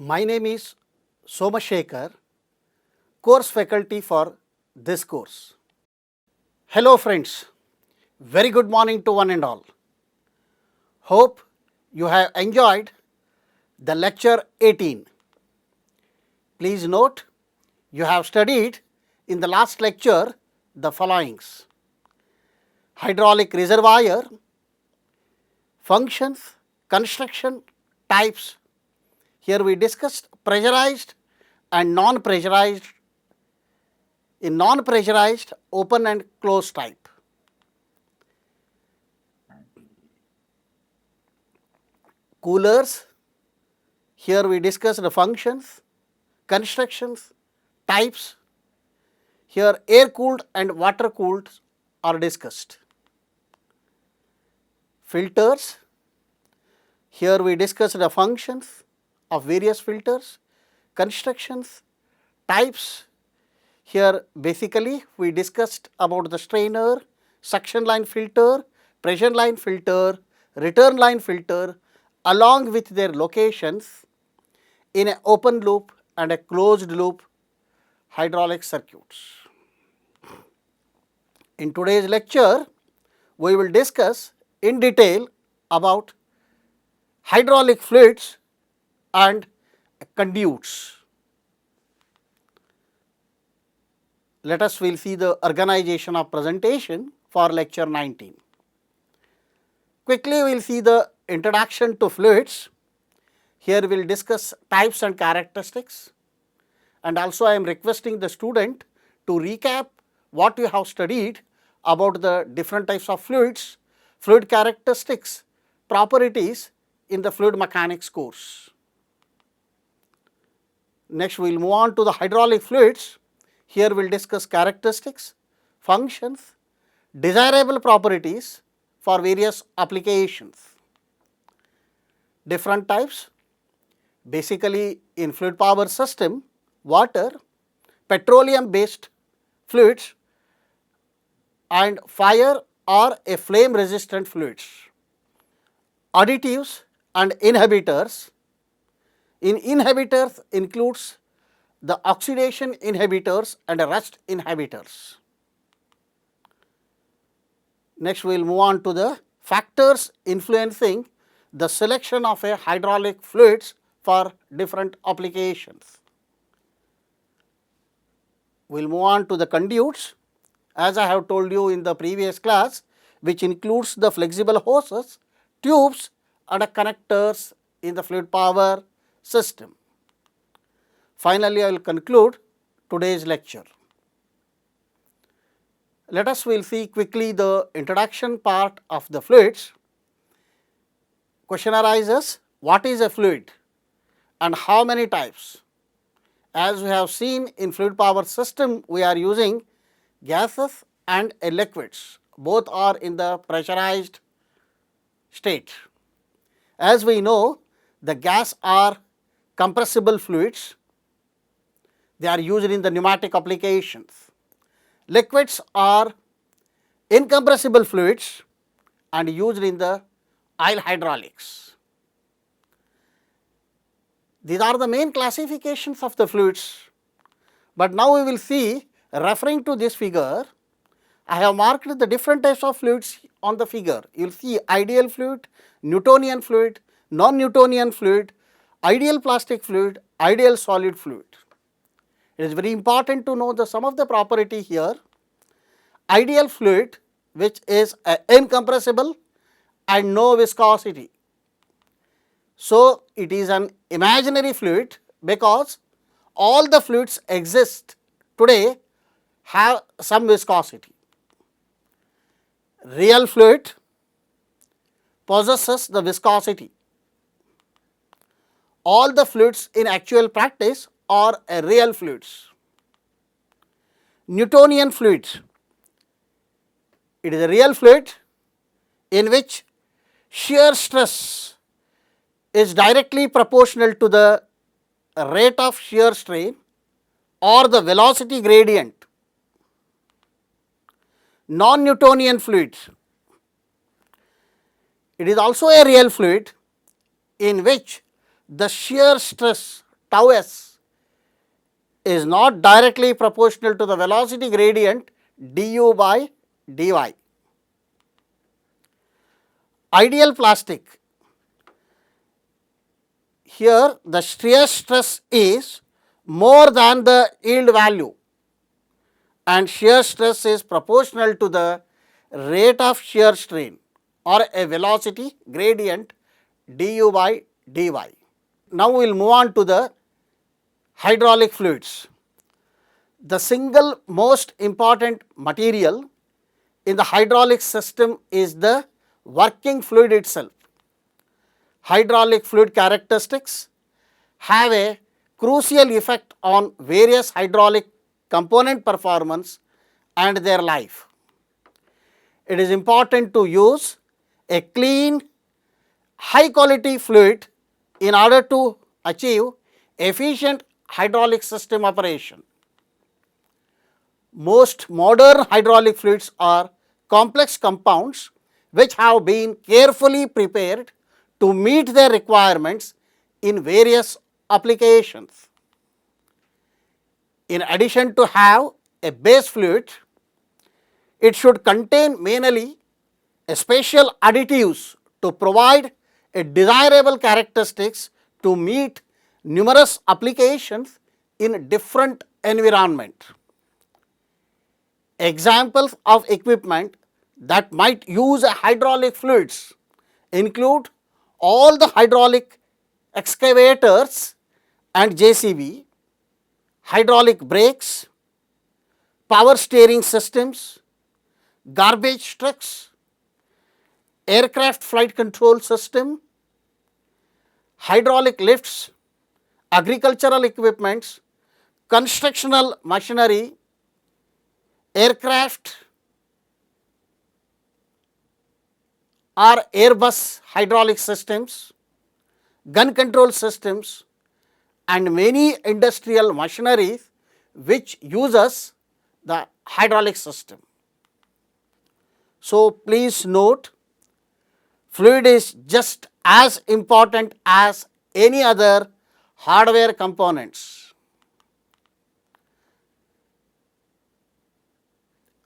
My name is Somashekar, course faculty for this course. Hello friends, very good morning to one and all. Hope you have enjoyed the lecture 18. Please note, you have studied in the last lecture the followings: hydraulic reservoir, functions, construction, types. Here we discussed pressurized and non-pressurized. In non-pressurized, open and closed type. Coolers, here we discussed the functions, constructions, types. Here air cooled and water cooled are discussed. Filters, here we discussed the functions of various filters, constructions, types. Here basically we discussed about the strainer, suction line filter, pressure line filter, return line filter along with their locations in an open loop and a closed loop hydraulic circuits. In today's lecture, we will discuss in detail about hydraulic fluids and conduits. Let us will see the organization of presentation for lecture 19. Quickly we will see the introduction to fluids. Here we will discuss types and characteristics, and also I am requesting the student to recap what you have studied about the different types of fluids, fluid characteristics, properties in the fluid mechanics course. Next we will move on to the hydraulic fluids. Here we will discuss characteristics, functions, desirable properties for various applications. Different types, basically in fluid power system, water, petroleum based fluids and fire or a flame resistant fluids, additives and inhibitors. In inhibitors includes the oxidation inhibitors and rust inhibitors. Next we will move on to the factors influencing the selection of a hydraulic fluids for different applications. We will move on to the conduits, as I have told you in the previous class, which includes the flexible hoses, tubes and connectors in the fluid power system. Finally, I will conclude today's lecture. Let us will see quickly the introduction part of the fluids. Question arises, what is a fluid and how many types? As we have seen in fluid power system, we are using gases and liquids. Both are in the pressurized state. As we know, the gas are compressible fluids. They are used in the pneumatic applications. Liquids are incompressible fluids and used in the oil hydraulics. These are the main classifications of the fluids. But now we will see, referring to this figure, I have marked the different types of fluids on the figure. You will see ideal fluid, Newtonian fluid, non-Newtonian fluid, ideal plastic fluid, ideal solid fluid. It is very important to know some of the property here. Ideal fluid, which is incompressible and no viscosity. So, it is an imaginary fluid because all the fluids exist today have some viscosity. Real fluid possesses the viscosity. All the fluids in actual practice are real fluids. Newtonian fluid, it is a real fluid in which shear stress is directly proportional to the rate of shear strain or the velocity gradient. Non-Newtonian fluid, it is also a real fluid in which the shear stress tau s is not directly proportional to the velocity gradient du by dy. Ideal plastic, here the shear stress is more than the yield value and shear stress is proportional to the rate of shear strain or a velocity gradient du by dy. Now we will move on to the hydraulic fluids. The single most important material in the hydraulic system is the working fluid itself. Hydraulic fluid characteristics have a crucial effect on various hydraulic component performance and their life. It is important to use a clean, high quality fluid in order to achieve efficient hydraulic system operation. Most modern hydraulic fluids are complex compounds which have been carefully prepared to meet their requirements in various applications. In addition to have a base fluid, it should contain mainly special additives to provide a desirable characteristics to meet numerous applications in different environment. Examples of equipment that might use hydraulic fluids include all the hydraulic excavators and JCB, hydraulic brakes, power steering systems, garbage trucks, aircraft flight control system, hydraulic lifts, agricultural equipments, constructional machinery, aircraft or Airbus hydraulic systems, gun control systems and many industrial machineries which uses the hydraulic system. So, please note, fluid is just as important as any other hardware components.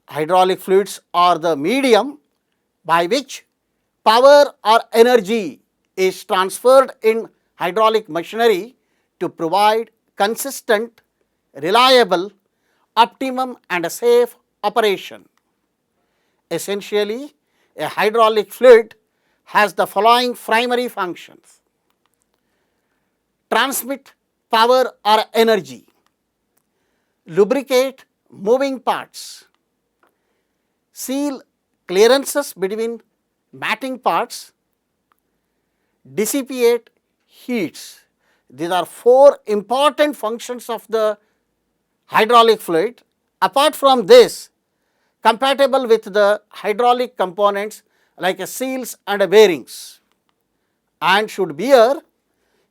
Hydraulic fluids are the medium by which power or energy is transferred in hydraulic machinery to provide consistent, reliable, optimum and safe operation. Essentially, a hydraulic fluid has the following primary functions: transmit power or energy, lubricate moving parts, seal clearances between matting parts, dissipate heats. These are four important functions of the hydraulic fluid. Apart from this, compatible with the hydraulic components like seals and bearings, and should bear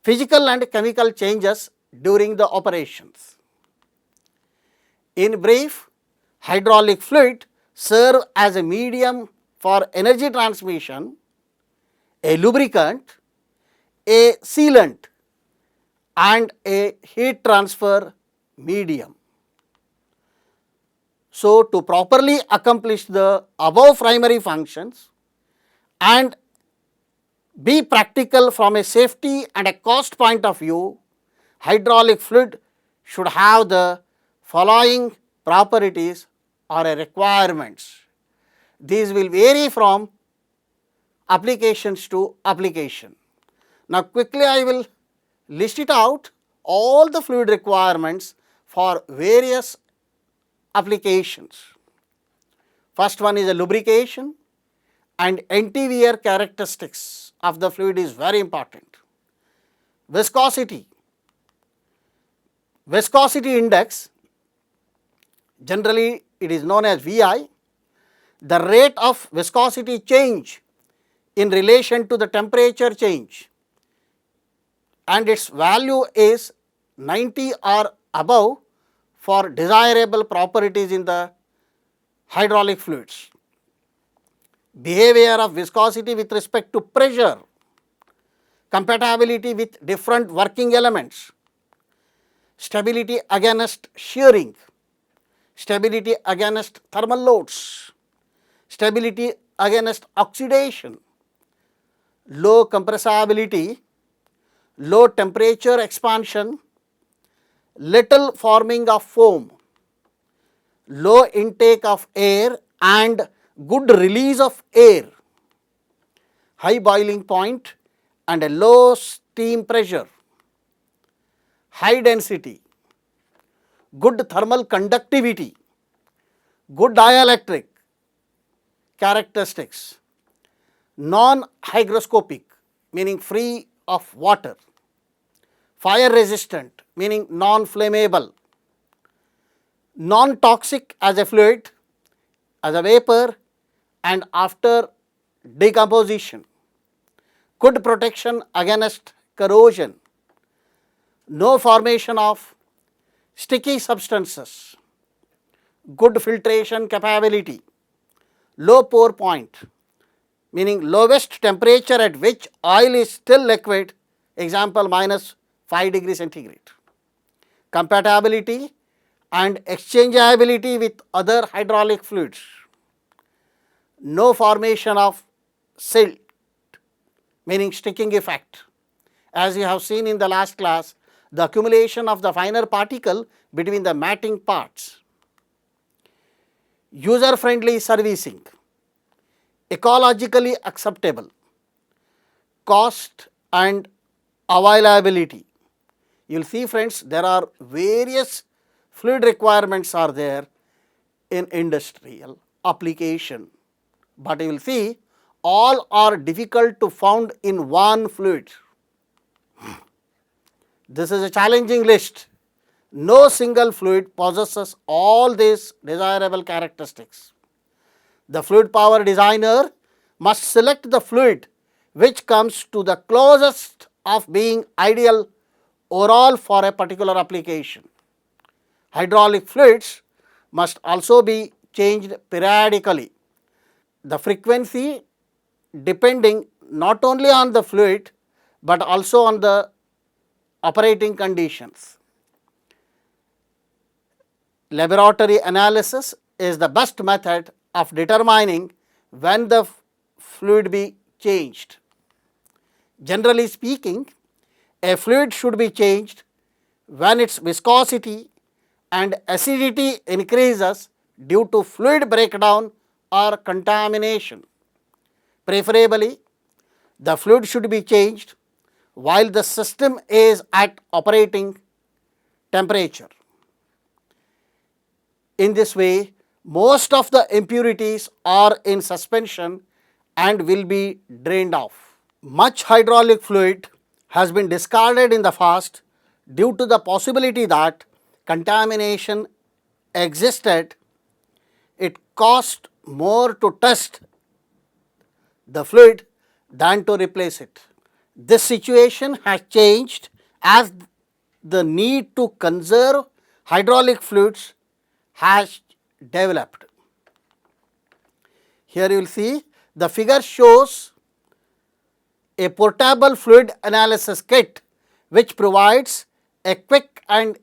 physical and chemical changes during the operations. In brief, hydraulic fluid serve as a medium for energy transmission, a lubricant, a sealant and a heat transfer medium. So, to properly accomplish the above primary functions and be practical from a safety and a cost point of view, hydraulic fluid should have the following properties or requirements. These will vary from applications to application. Now, quickly I will list it out, all the fluid requirements for various applications. First one is a lubrication, and NTVR characteristics of the fluid is very important. Viscosity, viscosity index, generally it is known as VI, the rate of viscosity change in relation to the temperature change, and its value is 90 or above for desirable properties in the hydraulic fluids. Behavior of viscosity with respect to pressure, compatibility with different working elements, stability against shearing, stability against thermal loads, stability against oxidation, low compressibility, low temperature expansion, little forming of foam, low intake of air and good release of air, high boiling point and a low steam pressure, high density, good thermal conductivity, good dielectric characteristics, non-hygroscopic meaning free of water, fire resistant meaning non-flammable, non-toxic as a fluid, as a vapor and after decomposition, good protection against corrosion, no formation of sticky substances, good filtration capability, low pour point meaning lowest temperature at which oil is still liquid, example minus 5 degree centigrade, compatibility and exchangeability with other hydraulic fluids, no formation of silt meaning sticking effect. As you have seen in the last class, the accumulation of the finer particle between the matting parts, user friendly servicing, ecologically acceptable, cost and availability. You will see friends, there are various fluid requirements are there in industrial application, but you will see all are difficult to found in one fluid. This is a challenging list. No single fluid possesses all these desirable characteristics. The fluid power designer must select the fluid which comes to the closest of being ideal overall for a particular application. Hydraulic fluids must also be changed periodically. The frequency depending not only on the fluid but also on the operating conditions. Laboratory analysis is the best method of determining when the fluid be changed. Generally speaking, a fluid should be changed when its viscosity and acidity increases due to fluid breakdown or contamination. Preferably, the fluid should be changed while the system is at operating temperature. In this way, most of the impurities are in suspension and will be drained off. Much hydraulic fluid has been discarded in the past due to the possibility that contamination existed. It cost more to test the fluid than to replace it. This situation has changed as the need to conserve hydraulic fluids has developed. Here you will see the figure shows a portable fluid analysis kit which provides a quick and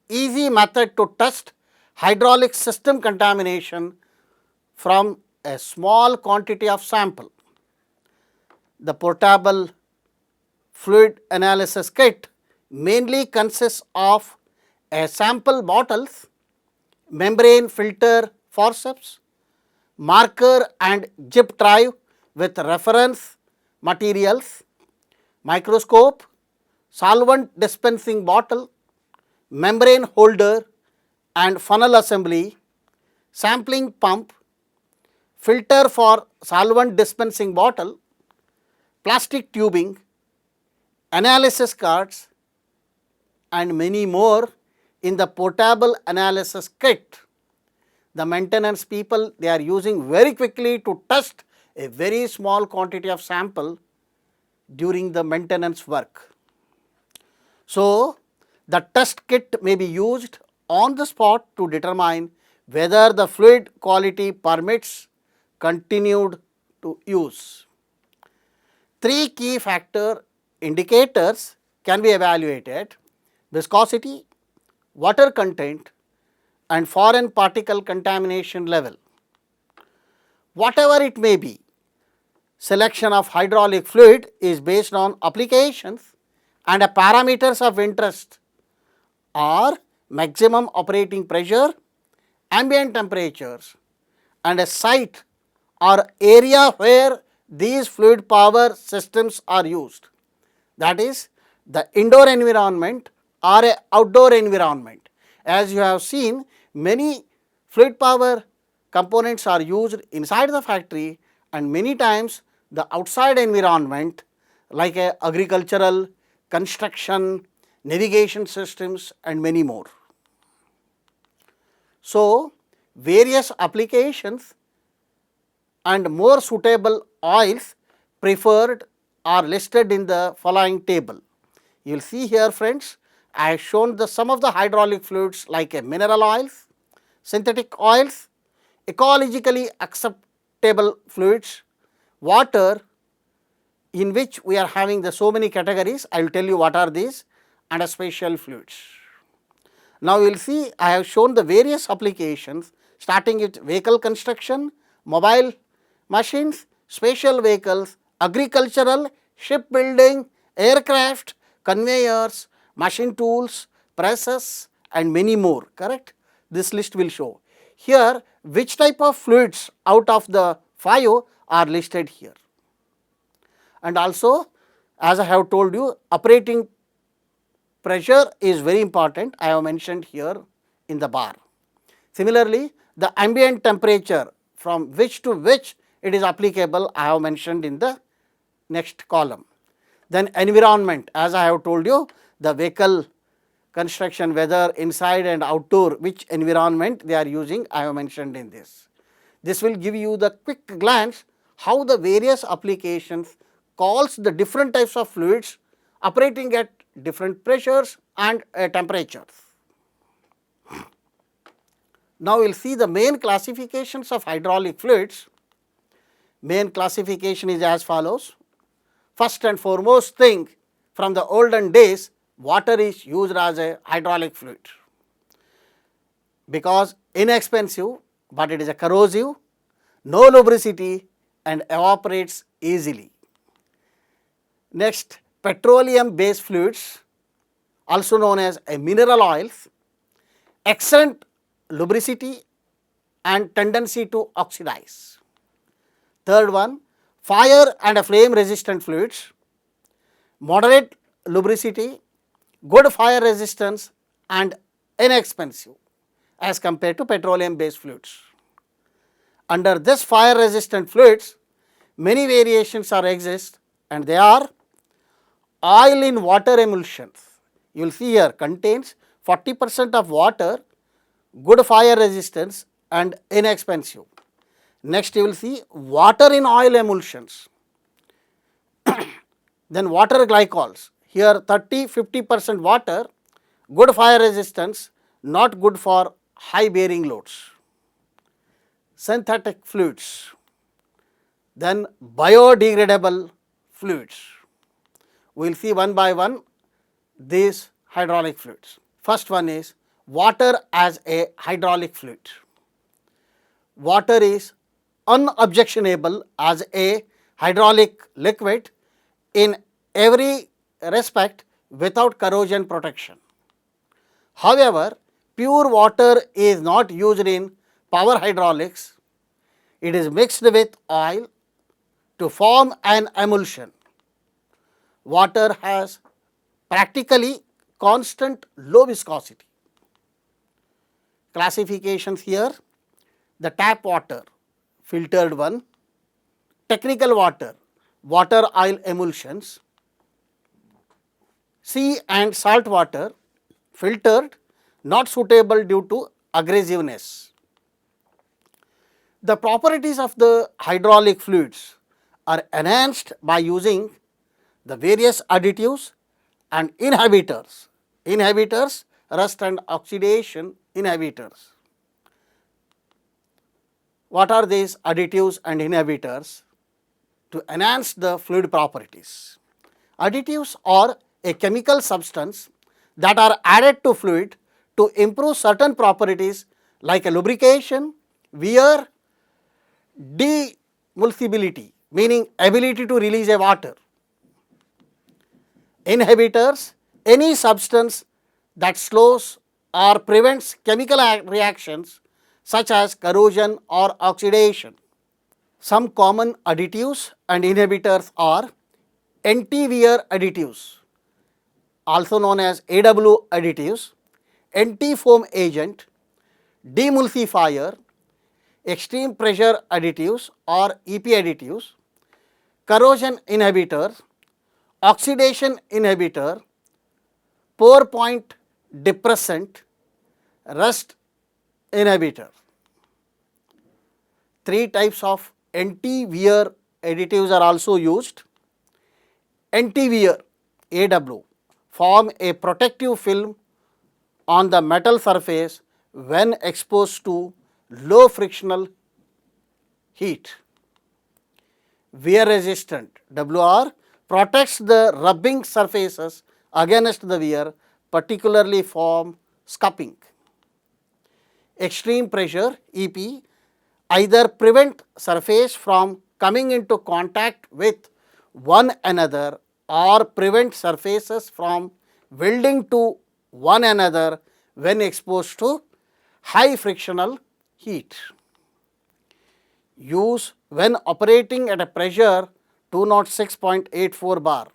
easy method to test hydraulic system contamination from a small quantity of sample. The portable fluid analysis kit mainly consists of a sample bottles, membrane filter forceps, marker and zip drive with reference materials, microscope, solvent dispensing bottle, membrane holder and funnel assembly, sampling pump, filter for solvent dispensing bottle, plastic tubing, analysis cards and many more in the portable analysis kit. The maintenance people, they are using very quickly to test a very small quantity of sample during the maintenance work. So, the test kit may be used on the spot to determine whether the fluid quality permits continued to use. Three key factor indicators can be evaluated: viscosity, water content and foreign particle contamination level. Whatever it may be, selection of hydraulic fluid is based on applications and a parameters of interest are maximum operating pressure, ambient temperatures and a site or area where these fluid power systems are used. That is the indoor environment or a outdoor environment. As you have seen, many fluid power components are used inside the factory and many times the outside environment like a agricultural, construction, navigation systems and many more. So, various applications and more suitable oils preferred are listed in the following table. You will see here friends, I have shown some of the hydraulic fluids like a mineral oils, synthetic oils, ecologically acceptable fluids, water in which we are having so many categories. I will tell you what are these, and a special fluids. Now, we will see I have shown the various applications starting with vehicle construction, mobile machines, special vehicles, agricultural, shipbuilding, aircraft, conveyors, machine tools, presses and many more, correct. This list will show. Here which type of fluids out of the 5 are listed here. And also as I have told you, operating pressure is very important, I have mentioned here in the bar. Similarly, the ambient temperature from which to which it is applicable I have mentioned in the next column. Then environment, as I have told you, the vehicle construction, whether inside and outdoor, which environment they are using I have mentioned in this. This will give you the quick glance how the various applications calls the different types of fluids operating at different pressures and temperatures. Now, we will see the main classifications of hydraulic fluids. Main classification is as follows. First and foremost thing, from the olden days, water is used as a hydraulic fluid because inexpensive, but it is a corrosive, no lubricity and evaporates easily. Next, petroleum based fluids, also known as mineral oils, excellent lubricity and tendency to oxidize. Third one, fire and flame resistant fluids, moderate lubricity, good fire resistance and inexpensive as compared to petroleum based fluids. Under this fire resistant fluids, many variations exist and they are oil in water emulsions. You will see here contains 40% of water, good fire resistance and inexpensive. Next you will see water in oil emulsions. Then water glycols, here 30-50% water, good fire resistance, not good for high bearing loads. Synthetic fluids, then biodegradable fluids. We will see one by one these hydraulic fluids. First one is water as a hydraulic fluid. Water is unobjectionable as a hydraulic liquid in every respect without corrosion protection. However, pure water is not used in power hydraulics. It is mixed with oil to form an emulsion. Water has practically constant low viscosity. Classifications here, the tap water, filtered one, technical water, water oil emulsions, sea and salt water, filtered, not suitable due to aggressiveness. The properties of the hydraulic fluids are enhanced by using the various additives and inhibitors. Inhibitors, rust and oxidation inhibitors. What are these additives and inhibitors? To enhance the fluid properties. Additives are a chemical substance that are added to fluid to improve certain properties like a lubrication, wear, demulsibility, meaning ability to release a water. Inhibitors, any substance that slows or prevents chemical reactions such as corrosion or oxidation. Some common additives and inhibitors are anti-wear additives, also known as AW additives, anti-foam agent, demulsifier, extreme pressure additives or EP additives, corrosion inhibitor, oxidation inhibitor, pour point depressant, rust inhibitor. Three types of anti-wear additives are also used. Anti-wear AW form a protective film on the metal surface when exposed to low frictional heat. Wear resistant WR protects the rubbing surfaces against the wear, particularly from scuffing. Extreme pressure EP either prevent surface from coming into contact with one another or prevent surfaces from welding to one another when exposed to high frictional heat. Use when operating at a pressure 206.84 bar.